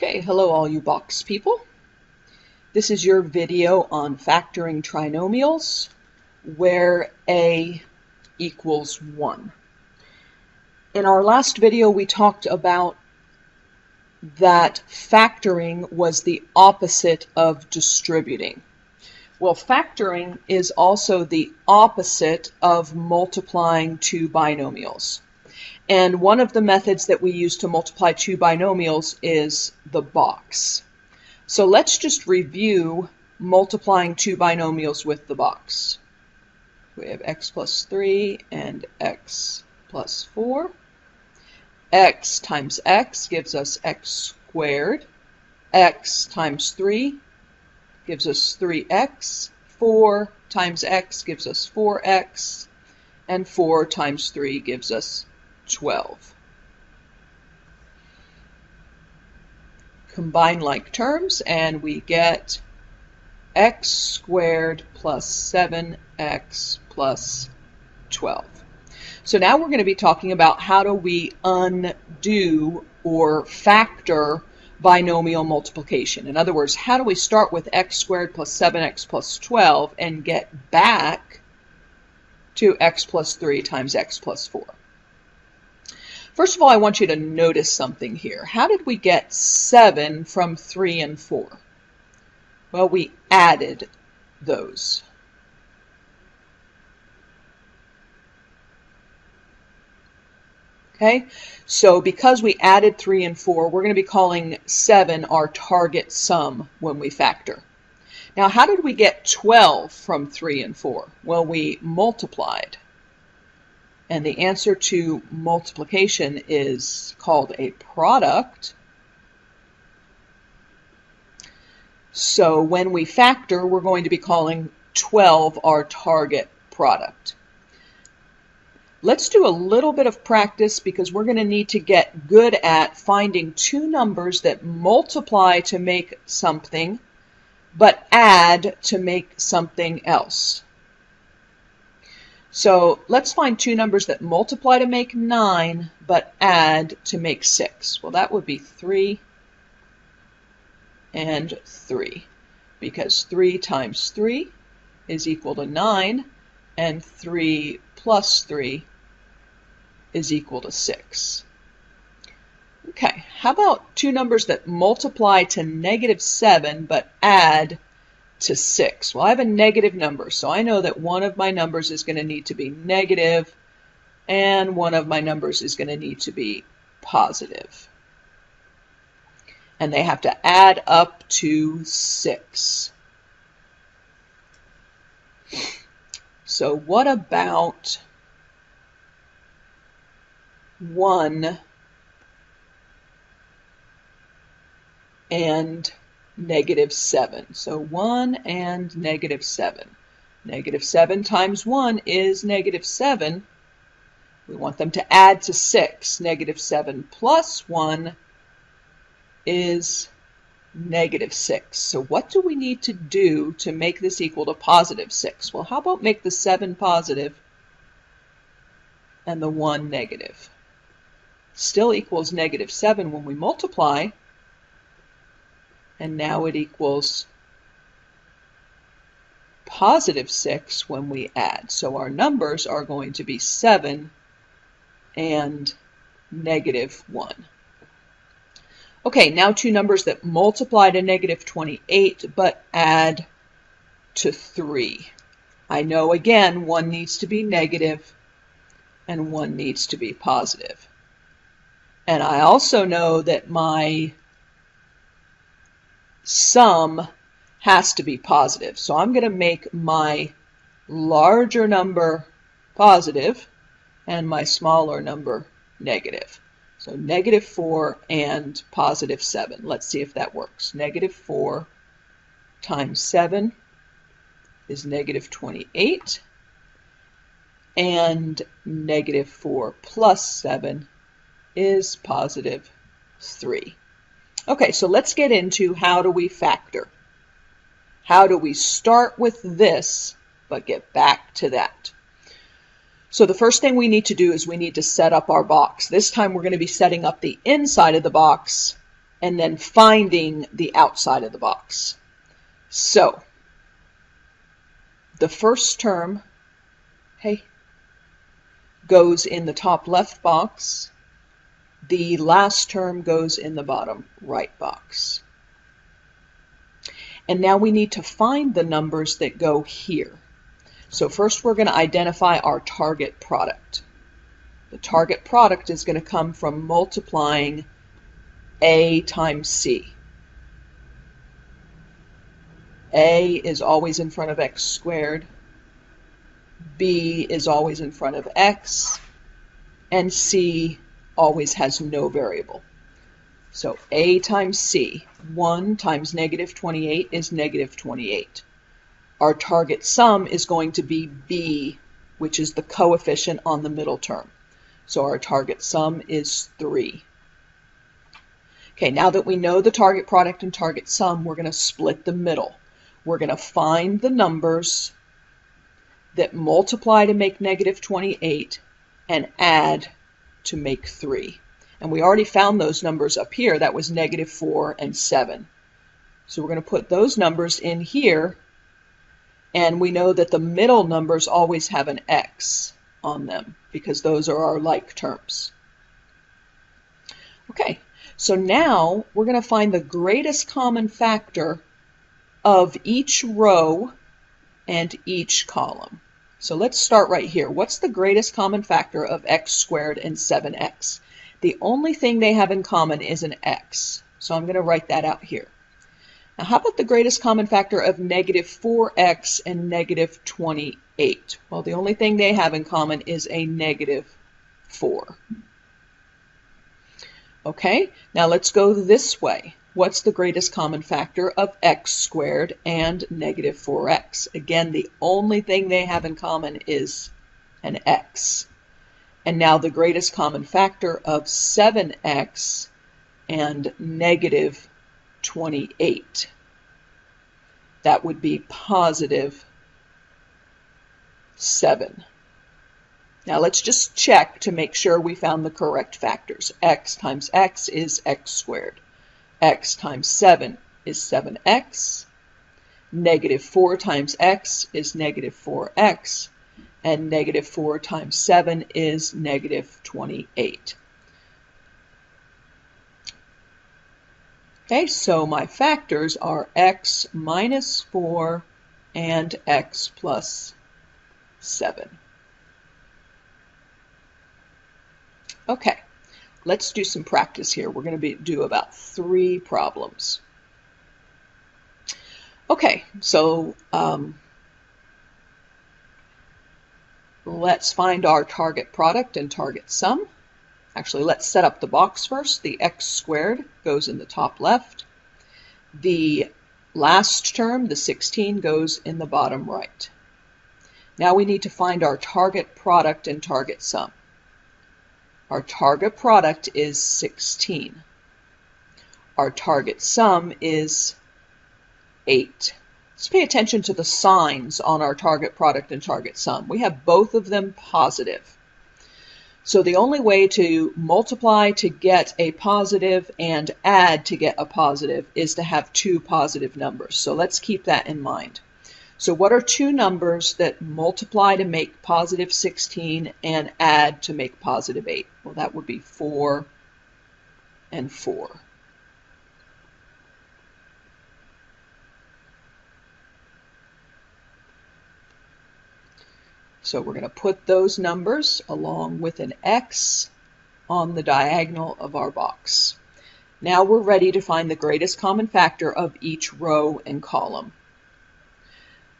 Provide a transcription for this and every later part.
Okay, hello all you box people. This is your video on factoring trinomials where a equals 1. In our last video we talked about that factoring was the opposite of distributing. Well, factoring is also the opposite of multiplying two binomials. And one of the methods that we use to multiply two binomials is the box. So let's just review multiplying two binomials with the box. We have x plus 3 and x plus 4. X times x gives us x squared. X times 3 gives us 3x. 4 times x gives us 4x. And 4 times 3 gives us 12. Combine like terms and we get x squared plus 7x plus 12. So now we're going to be talking about how do we undo or factor binomial multiplication. In other words, how do we start with x squared plus 7x plus 12 and get back to x plus 3 times x plus 4. First of all, I want you to notice something here. How did we get 7 from 3 and 4? Well, we added those. Okay, so because we added 3 and 4, we're going to be calling 7 our target sum when we factor. Now, how did we get 12 from 3 and 4? Well, we multiplied. And the answer to multiplication is called a product. So when we factor, we're going to be calling 12 our target product. Let's do a little bit of practice because we're going to need to get good at finding two numbers that multiply to make something, but add to make something else. So let's find two numbers that multiply to make 9, but add to make 6. Well, that would be 3 and 3, because 3 times 3 is equal to 9, and 3 plus 3 is equal to 6. Okay, how about two numbers that multiply to -7, but add to 6? Well, I have a negative number, so I know that one of my numbers is going to need to be negative, and one of my numbers is going to need to be positive. And they have to add up to 6. So what about 1 and -7. So 1 and -7. -7 times 1 is -7. We want them to add to 6. -7 plus 1 is -6. So what do we need to do to make this equal to +6? Well, how about make the 7 positive and the 1 negative? Still equals -7 when we multiply. And now it equals +6 when we add. So our numbers are going to be 7 and -1. Okay, now two numbers that multiply to -28 but add to 3. I know again one needs to be negative and one needs to be positive. And I also know that my sum has to be positive. So I'm going to make my larger number positive and my smaller number negative. So -4 and +7. Let's see if that works. -4 times 7 is -28. And -4 plus 7 is +3. Okay, so let's get into how do we factor. How do we start with this, but get back to that? So the first thing we need to do is we need to set up our box. This time we're going to be setting up the inside of the box and then finding the outside of the box. So the first term, goes in the top left box. The last term goes in the bottom right box. And now we need to find the numbers that go here. So first we're going to identify our target product. The target product is going to come from multiplying A times C. A is always in front of x squared. B is always in front of x. And C always has no variable. So A times C, 1 times negative 28 is negative 28. Our target sum is going to be B, which is the coefficient on the middle term. So our target sum is 3. Okay, now that we know the target product and target sum, we're going to split the middle. We're going to find the numbers that multiply to make negative 28 and add to make 3. And we already found those numbers up here. That was negative 4 and 7. So we're going to put those numbers in here. And we know that the middle numbers always have an x on them because those are our like terms. Okay, so now we're going to find the greatest common factor of each row and each column. So let's start right here. What's the greatest common factor of x squared and 7x? The only thing they have in common is an x. So I'm going to write that out here. Now, how about the greatest common factor of negative 4x and negative 28? Well, the only thing they have in common is a negative 4. Okay, now let's go this way. What's the greatest common factor of x squared and negative 4x? Again, the only thing they have in common is an x. And now the greatest common factor of 7x and negative 28. That would be positive 7. Now let's just check to make sure we found the correct factors. X times x is x squared. X times 7 is 7x. Negative 4 times x is negative 4x. And negative 4 times 7 is negative 28. Okay, so my factors are x minus 4 and x plus 7. Okay, let's do some practice here. We're going to do about 3 problems. Okay, so let's find our target product and target sum. Actually, let's set up the box first. The x squared goes in the top left. The last term, the 16, goes in the bottom right. Now we need to find our target product and target sum. Our target product is 16. Our target sum is 8. Let's pay attention to the signs on our target product and target sum. We have both of them positive. So the only way to multiply to get a positive and add to get a positive is to have 2 positive numbers. So let's keep that in mind. So what are 2 numbers that multiply to make positive 16 and add to make positive 8? Well, that would be 4 and 4. So we're going to put those numbers along with an x on the diagonal of our box. Now we're ready to find the greatest common factor of each row and column.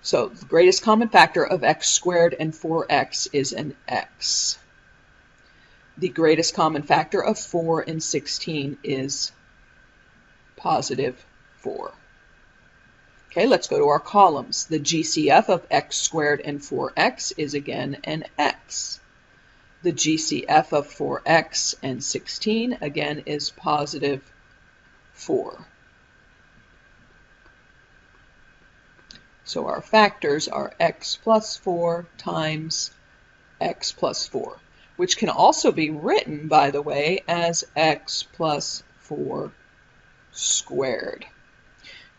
So the greatest common factor of x squared and 4x is an x. The greatest common factor of 4 and 16 is positive 4. Okay, let's go to our columns. The GCF of x squared and 4x is again an x. The GCF of 4x and 16 again is positive 4. So our factors are x plus 4 times x plus 4, which can also be written, by the way, as x plus 4 squared.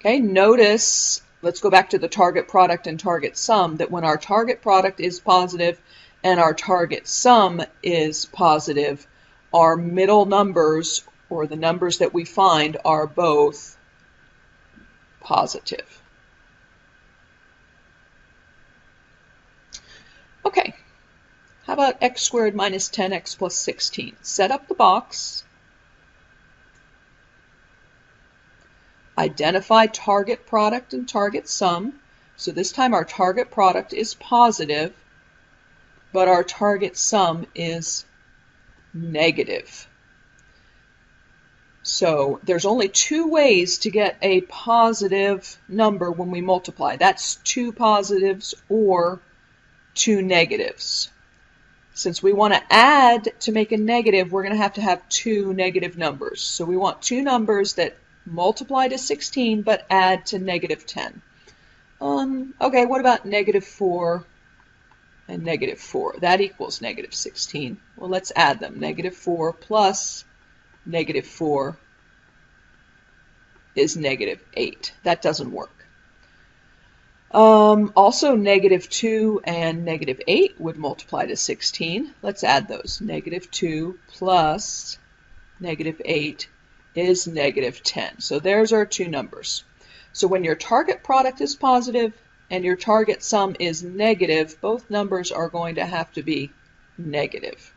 Okay, notice, let's go back to the target product and target sum, that when our target product is positive and our target sum is positive, our middle numbers, or the numbers that we find, are both positive. Okay, how about x squared minus 10x plus 16? Set up the box. Identify target product and target sum. So this time our target product is positive, but our target sum is negative. So there's only two ways to get a positive number when we multiply. That's two positives or two negatives. Since we want to add to make a negative, we're going to have two negative numbers. So we want two numbers that multiply to 16 but add to negative 10. Okay, what about negative 4 and negative 4? That equals negative 16. Well, let's add them. Negative 4 plus negative 4 is negative 8. That doesn't work. Also, negative 2 and negative 8 would multiply to 16. Let's add those. Negative 2 plus negative 8 is negative 10. So there's our two numbers. So when your target product is positive and your target sum is negative, both numbers are going to have to be negative.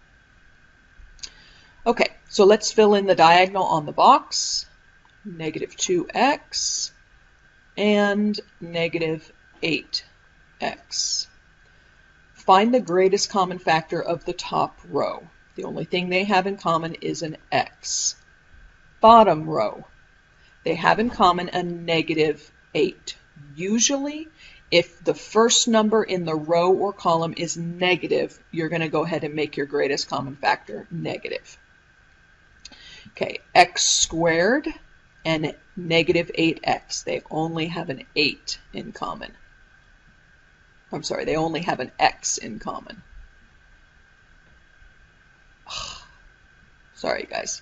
Okay, so let's fill in the diagonal on the box. Negative 2x and negative 8x. Find the greatest common factor of the top row. The only thing they have in common is an x. Bottom row, they have in common a negative 8. Usually, if the first number in the row or column is negative, you're going to go ahead and make your greatest common factor negative. Okay, x squared and negative 8x, they only have an 8 in common. I'm sorry, they only have an x in common. Sorry, guys.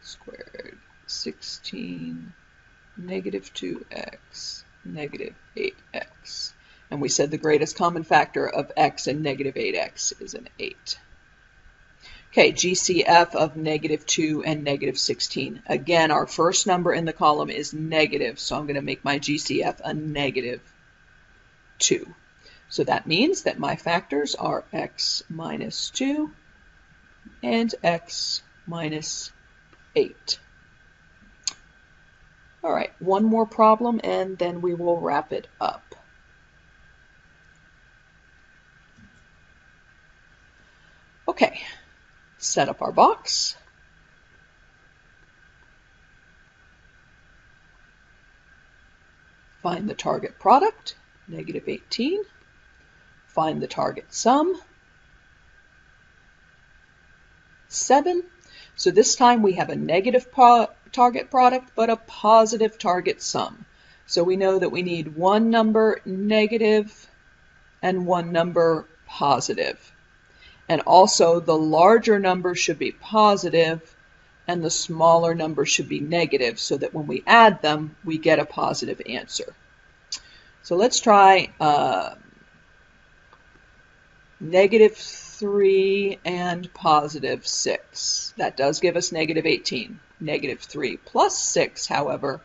Squared 16, negative 2x, negative 8x. And we said the greatest common factor of x and negative 8x is an 8. Okay, GCF of negative 2 and negative 16. Again, our first number in the column is negative, so I'm going to make my GCF a negative 2. So that means that my factors are x minus 2 and x minus 8. All right, one more problem and then we will wrap it up. Okay, set up our box. Find the target product, negative 18. Find the target sum, 7. So this time we have a negative target product, but a positive target sum. So we know that we need one number negative and one number positive. And also the larger number should be positive and the smaller number should be negative, so that when we add them, we get a positive answer. So let's try negative 3 and positive 6. That does give us negative 18. Negative 3 plus 6, however,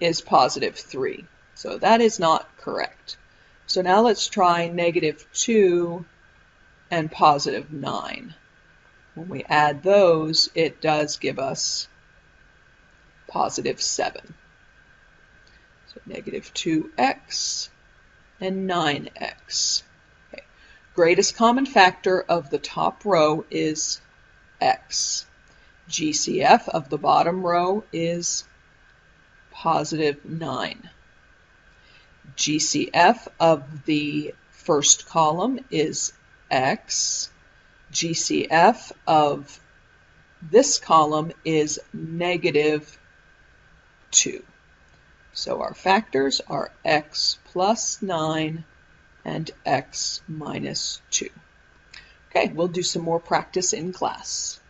is positive 3. So that is not correct. So now let's try negative 2 and positive 9. When we add those, it does give us positive 7. So negative 2x and 9x. Okay. Greatest common factor of the top row is x. GCF of the bottom row is positive 9. GCF of the first column is x. GCF of this column is negative 2. So our factors are x plus 9 and x minus 2. Okay, we'll do some more practice in class.